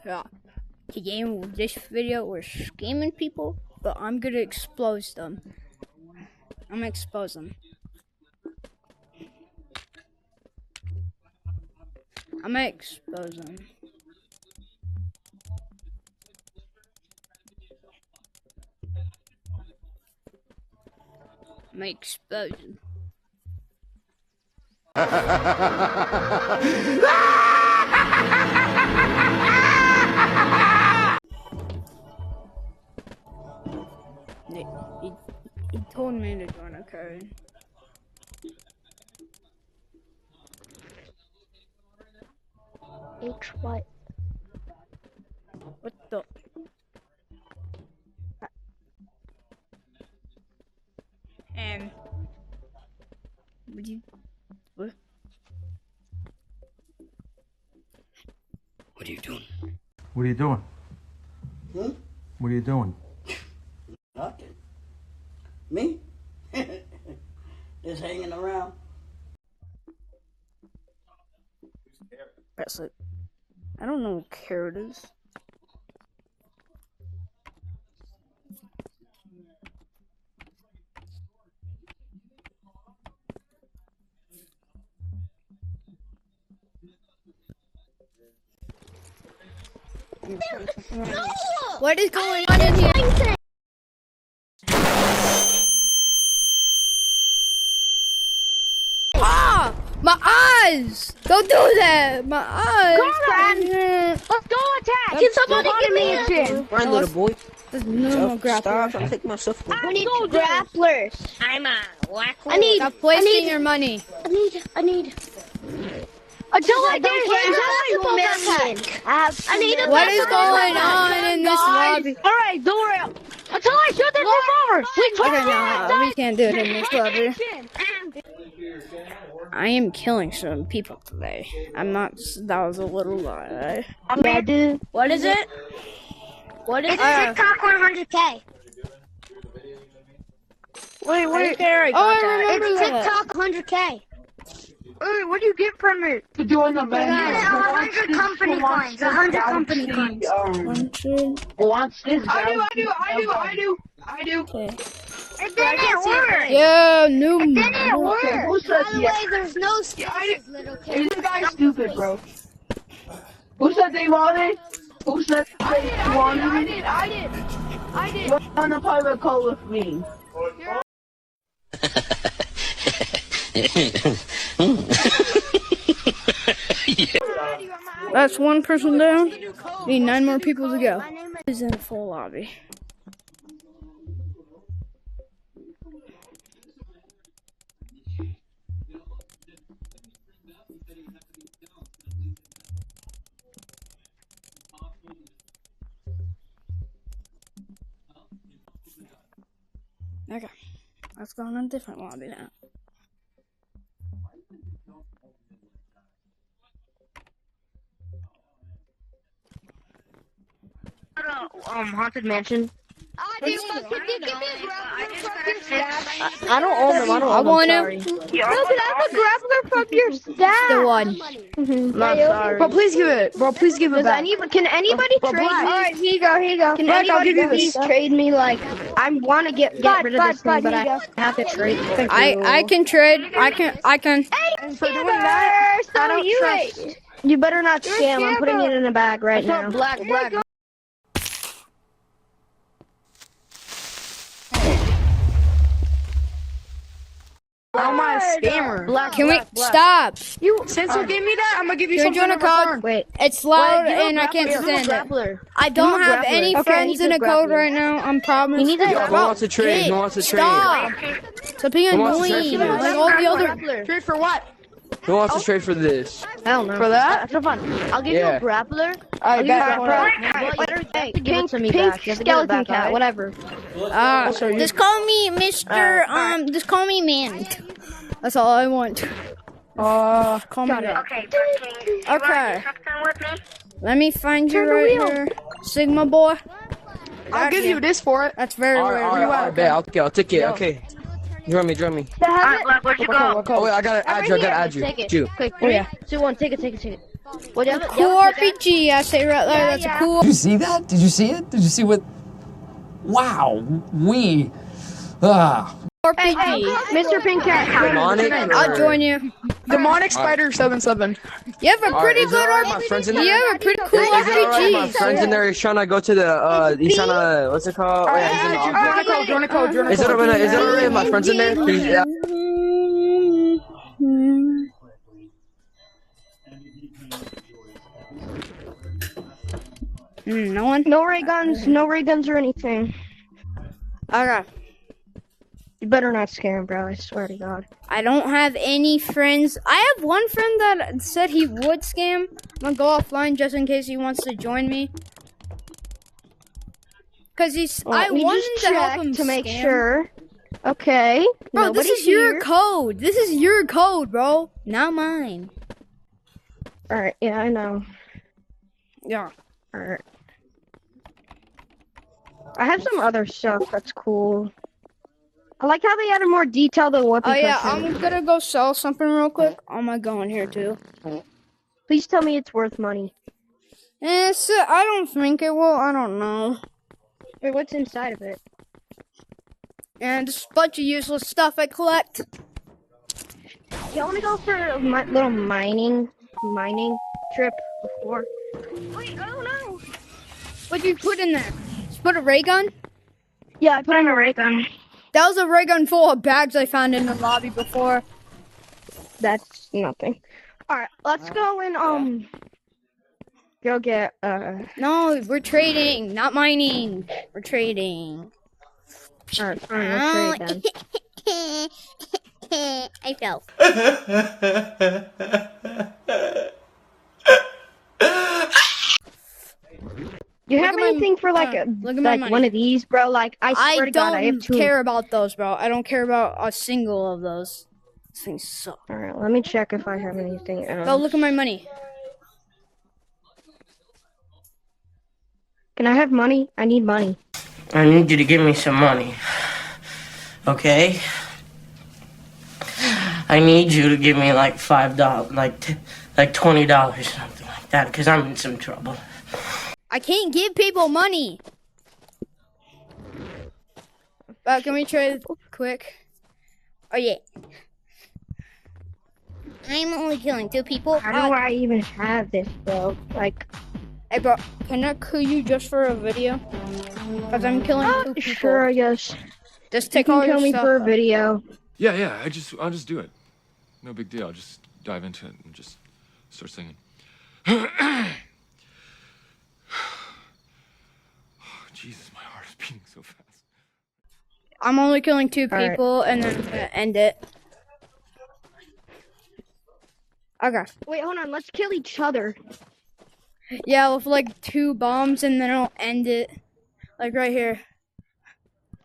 Yeah. Today in this video we're scamming people, but I'm gonna expose them. I'm gonna expose them. I'm gonna expose them. I'm gonna expose them. He told me to join a code. H what? What the? Would you? What? What are you doing? What are you doing? Hmm? What are you doing? Nothing. Me? Just hanging around. That's it. I don't know what carrot is. No! What is going on in here? Ah! My eyes! Don't do that! My eyes! Let's go attack! Can somebody give me a Run, little boy. There's no grappler. Stop. I'm taking myself. I need grapplers. I'm a whack. Stop wasting your money. I need. Until I get his I need a What is going on in this lobby? Alright, don't worry. Until I shoot this revolver! Okay, no, we can't do it in this lobby. I am killing some people today. I'm not. That was a little lie. Yeah, dude. What is it? What is it? TikTok 100K. Wait. Oh, I remember It's that. TikTok 100K. Hey, what do you get from it? To join the It's 100 company coins. 100 company coins. Watch this. I do. Okay. It didn't work. Yeah, new. It didn't work. Who By said the yes? way, there's no excuses, little kid. This guy's stupid, bro. Who said they wanted? Who said they wanted? I did. You want to play with call with me? That's one person down. Need 9 more people to go. Is in full lobby. Okay, let's go on a different lobby now. Haunted mansion. Can you give me a grappler from your stash? I don't own them. I want sorry. to. Look, I have a grappler from your stash. The one. I'm sorry. Bro, please give it. Bro, please give it back. Can anybody trade me? Alright, here you go. Can Black, I'll anybody give you please this. trade me, like, I want to get rid of this thing, but I have to trade. Thank you. I can trade. I can. And for doing that, I don't you trust. You better not scam. I'm putting it in a bag right now. Black. How am I a scammer? Can we stop? Since you gave me that, I'm gonna give you Can you something join a in code? return. Wait. It's loud and I can't stand it. I don't have any friends in a code right now. I'm promise. You need to Who wants to trade? Who wants to trade? Stop. Stop being Who wants to trade annoying. for this? Like all the other. Trade for what? Who wants to trade for this? Hell no. For that? That's fun. I'll give Yeah. you a grappler. Alright, Well, bro. give it to me Pink back. You have to give it skeleton back, cat, alright? whatever. Just call me Mr. Just call me Man. That's all I want. Call me that. okay, Okay. with me? Let me find you right here. Sigma boy. I'll give you this for it. That's very rare. I bet. I'll take it. Okay. Join me. Alright, where'd you go? Oh wait, I gotta add you. Take it. Ju. Quick, Oh, yeah. 3, 2, 1, take it. Whatever. Cool RPG. I say right there. That's a cool. Did you see that? Did you see it? Did you see what? Wow. RPG. Mr. Pink Cat. Demonic. I'll join you. Demonic Spider 77. You have a pretty Is it good alright, my RPG. friends in You there? have a pretty cool Is it alright? My RPG. friend's in there. He's trying to go to the. He's trying to. What's it called? Oh, yeah, he's in the office. Join a code. Is it alright? Is it alright? My friend's in there. He's, No one. No ray guns or anything. Okay. You better not scam, bro. I swear to God. I don't have any friends. I have one friend that said he would scam. I'm gonna go offline just in case he wants to join me. Cause he's. I Let me wanted just to help check him to make scam. sure. Okay. Bro, this nobody's is your here. code. This is your code, bro. Not mine. All right. Yeah, I know. Yeah. All right. I have some other stuff that's cool. I like how they added more detail than what. Oh yeah, I'm gonna go sell something real quick. Oh my going here too. Please tell me it's worth money. I don't think it will. I don't know. Wait, what's inside of it? And just a bunch of useless stuff I collect. Y'all want to go for a little mining trip before? Wait, I don't know. What'd you put in there? Just put a ray gun? Yeah, I put in a ray gun. That was a ray gun full of bags I found in the lobby before. That's nothing. All right, let's go and go get No, we're trading, not mining. We're trading. All right, fine, let's trade then. I fell. You have at my- anything for like look at my money. one of these, bro? Like I swear to God, I have don't two. care about those, bro. I don't care about a single of those. These things suck. All right, let me check if I have anything else. Go look at my money. Can I have money? I need money. I need you to give me some money. Okay? I need you to give me like $5, like $20, something like that, because I'm in some trouble. I can't give people money. Can we trade quick? Oh yeah. I'm only killing 2 people. How do I even have this, bro? Like, Hey bro, can I kill you just for a video? Cause I'm killing 2 people. sure, yes. Just You take can all your kill me stuff. for a video. Yeah, I'll just do it. No big deal. I'll just dive into it and just start singing. Jesus, my heart is beating so fast. I'm only killing 2 All right. people and then I'm gonna end it. Okay. Wait, hold on. Let's kill each other. Yeah, with like 2 bombs and then I'll end it. Like right here.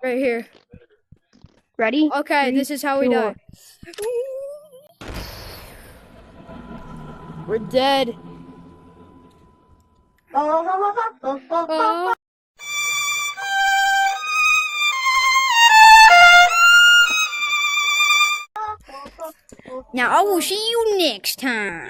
Right here. Ready? Okay, 3, this is how we 2, die. We're dead. Oh. Now I will see you next time.